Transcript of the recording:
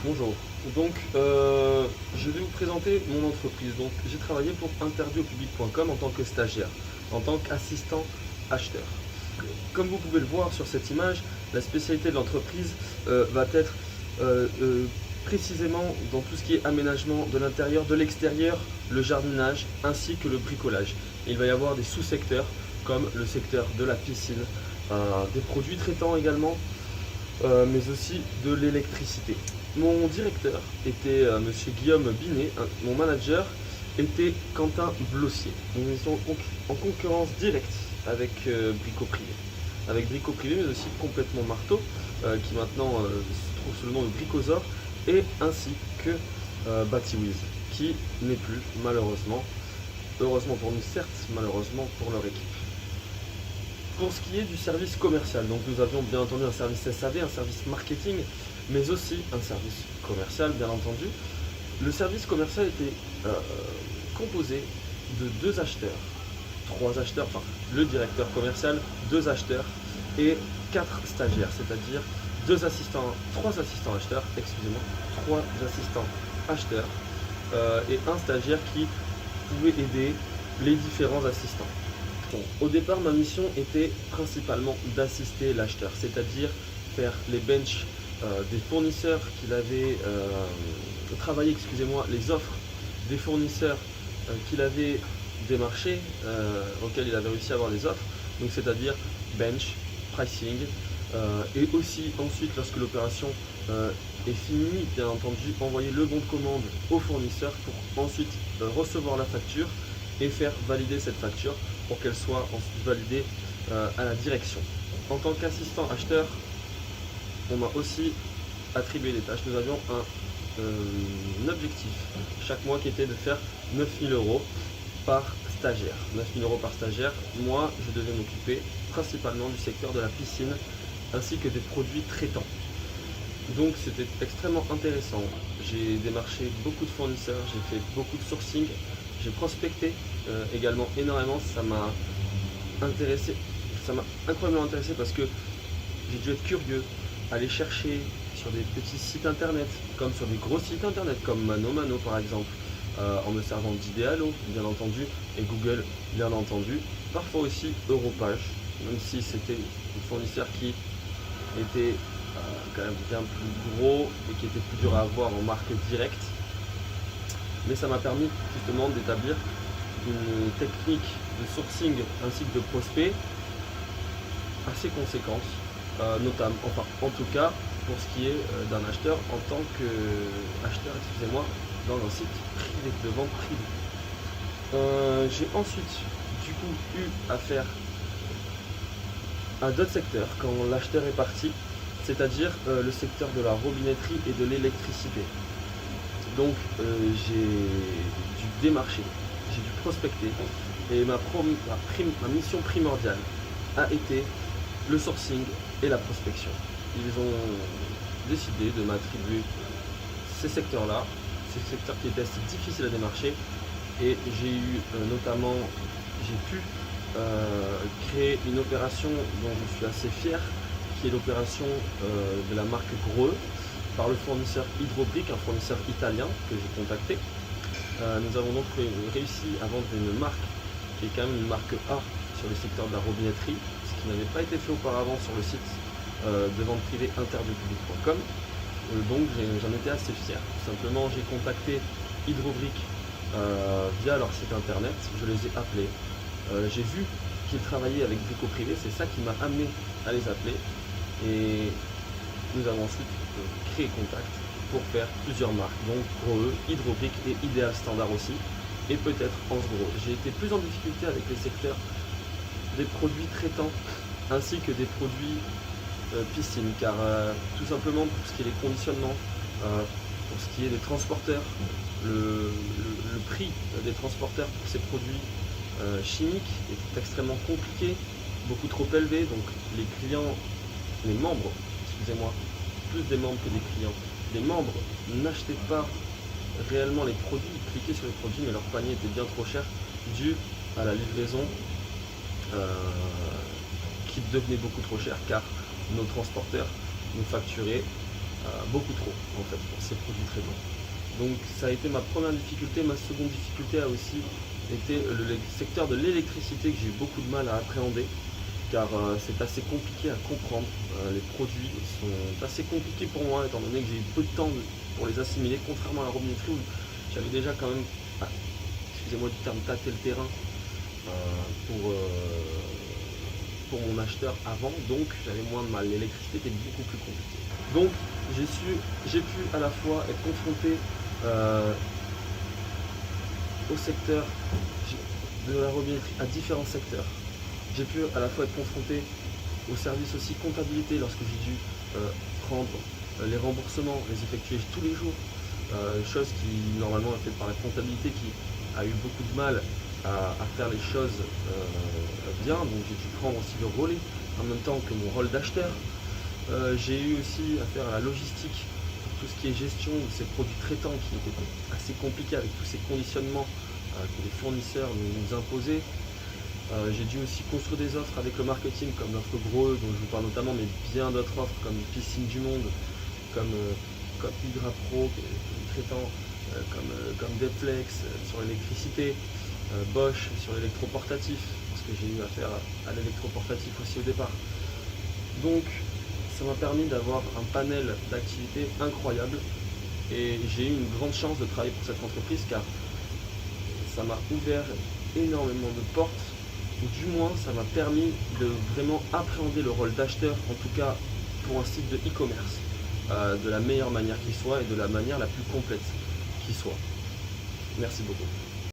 Bonjour. Donc, je vais vous présenter mon entreprise. Donc, j'ai travaillé pour interditaupublic.com en tant que stagiaire, en tant qu'assistant acheteur. Comme vous pouvez le voir sur cette image, la spécialité de l'entreprise va être précisément dans tout ce qui est aménagement de l'intérieur, de l'extérieur, le jardinage ainsi que le bricolage. Il va y avoir des sous-secteurs comme le secteur de la piscine, des produits traitants également, mais aussi de l'électricité. Mon directeur était monsieur Guillaume Binet, mon manager était Quentin Blossier. Nous étions en concurrence directe avec Brico Privé. Avec Brico Privé, mais aussi Complètement Marteau, qui maintenant se trouve sous le nom de Bricosaur, et ainsi que Batiwiz, qui n'est plus malheureusement, heureusement pour nous certes, malheureusement pour leur équipe. Pour ce qui est du service commercial, donc nous avions bien entendu un service SAV, un service marketing, mais aussi un service commercial, bien entendu. Le service commercial était composé de 2 acheteurs, 3 acheteurs, enfin le directeur commercial, 2 acheteurs et 4 stagiaires, c'est-à-dire 3 assistants acheteurs, excusez-moi, 3 assistants acheteurs et un stagiaire qui pouvait aider les différents assistants. Au départ, ma mission était principalement d'assister l'acheteur, c'est-à-dire faire les benches des fournisseurs qu'il avait travaillé, les offres des fournisseurs qu'il avait démarchés, auxquels il avait réussi à avoir des offres, donc c'est-à-dire bench, pricing, et aussi ensuite lorsque l'opération est finie, bien entendu, envoyer le bon de commande au fournisseur pour ensuite recevoir la facture et faire valider cette facture pour qu'elle soit ensuite validée à la direction. En tant qu'assistant acheteur, on m'a aussi attribué des tâches. Nous avions un objectif chaque mois qui était de faire 9 000 € par stagiaire. 9 000 € par stagiaire. Moi, je devais m'occuper principalement du secteur de la piscine ainsi que des produits traitants. Donc c'était extrêmement intéressant. J'ai démarché beaucoup de fournisseurs, j'ai fait beaucoup de sourcing, j'ai prospecté également énormément. Ça m'a incroyablement intéressé parce que j'ai dû être curieux, aller chercher sur des petits sites internet, comme sur des gros sites internet, comme Mano par exemple, en me servant d'Idealo, bien entendu, et Google, bien entendu. Parfois aussi Europage, même si c'était un fournisseur qui était quand même bien plus gros et qui était plus dur à avoir en marque directe. Mais ça m'a permis justement d'établir une technique de sourcing ainsi que de prospect assez conséquente, notamment, enfin en tout cas pour ce qui est d'un acheteur en tant qu'acheteur, dans un site privé, de vente privée. J'ai ensuite du coup eu affaire à d'autres secteurs quand l'acheteur est parti, c'est-à-dire le secteur de la robinetterie et de l'électricité. Donc j'ai dû démarcher, j'ai dû prospecter et ma mission primordiale a été le sourcing et la prospection. Ils ont décidé de m'attribuer ces secteurs-là, ces secteurs qui étaient assez difficiles à démarcher, et j'ai pu créer une opération dont je suis assez fier, qui est l'opération de la marque Greux, par le fournisseur Hydrobrick, un fournisseur italien que j'ai contacté. Nous avons donc réussi à vendre une marque qui est quand même une marque A sur le secteur de la robinetterie, ce qui n'avait pas été fait auparavant sur le site de vente privée interditaupublic.com. Donc j'en étais assez fier. Tout simplement, j'ai contacté Hydrobrick via leur site internet, je les ai appelés. J'ai vu qu'ils travaillaient avec Brico Privé, c'est ça qui m'a amené à les appeler. Et nous avons ensuite créé contact pour faire plusieurs marques, donc Greux, Hydrobrick et Idéal Standard aussi, et peut-être Anse Gros. J'ai été plus en difficulté avec les secteurs des produits traitants ainsi que des produits piscine, car tout simplement pour ce qui est des conditionnements, pour ce qui est des transporteurs, le prix des transporteurs pour ces produits chimiques est extrêmement compliqué, beaucoup trop élevé, donc les membres, excusez-moi, plus des membres que des clients, les membres n'achetaient pas réellement les produits, ils cliquaient sur les produits mais leur panier était bien trop cher dû à la livraison qui devenait beaucoup trop cher car nos transporteurs nous facturaient beaucoup trop en fait pour ces produits traitants. Donc ça a été ma première difficulté. Ma seconde difficulté a aussi été le secteur de l'électricité que j'ai eu beaucoup de mal à appréhender car c'est assez compliqué à comprendre. Les produits sont assez compliqués pour moi étant donné que j'ai eu peu de temps pour les assimiler, contrairement à la robinetterie où j'avais déjà quand même, excusez-moi du terme, tâté le terrain pour mon acheteur avant, donc j'avais moins de mal. L'électricité était beaucoup plus compliquée. Donc j'ai pu à la fois être confronté au secteur de la robinetterie, à différents secteurs. J'ai pu à la fois être confronté au service aussi comptabilité lorsque j'ai dû prendre les remboursements, les effectuer tous les jours, chose qui normalement est faite par la comptabilité qui a eu beaucoup de mal à faire les choses bien, donc j'ai dû prendre aussi le relais en même temps que mon rôle d'acheteur. J'ai eu aussi affaire à la logistique pour tout ce qui est gestion de ces produits traitants qui étaient assez compliqués avec tous ces conditionnements que les fournisseurs nous imposaient. J'ai dû aussi construire des offres avec le marketing comme l'offre Gros, dont je vous parle notamment, mais bien d'autres offres comme Piscine du Monde, comme Hydra Pro, qui est traitant, comme Deflex sur l'électricité, Bosch sur l'électroportatif, parce que j'ai eu affaire à l'électroportatif aussi au départ. Donc ça m'a permis d'avoir un panel d'activités incroyable et j'ai eu une grande chance de travailler pour cette entreprise car ça m'a ouvert énormément de portes, ou du moins ça m'a permis de vraiment appréhender le rôle d'acheteur, en tout cas pour un site de e-commerce, de la meilleure manière qui soit et de la manière la plus complète qui soit. Merci beaucoup.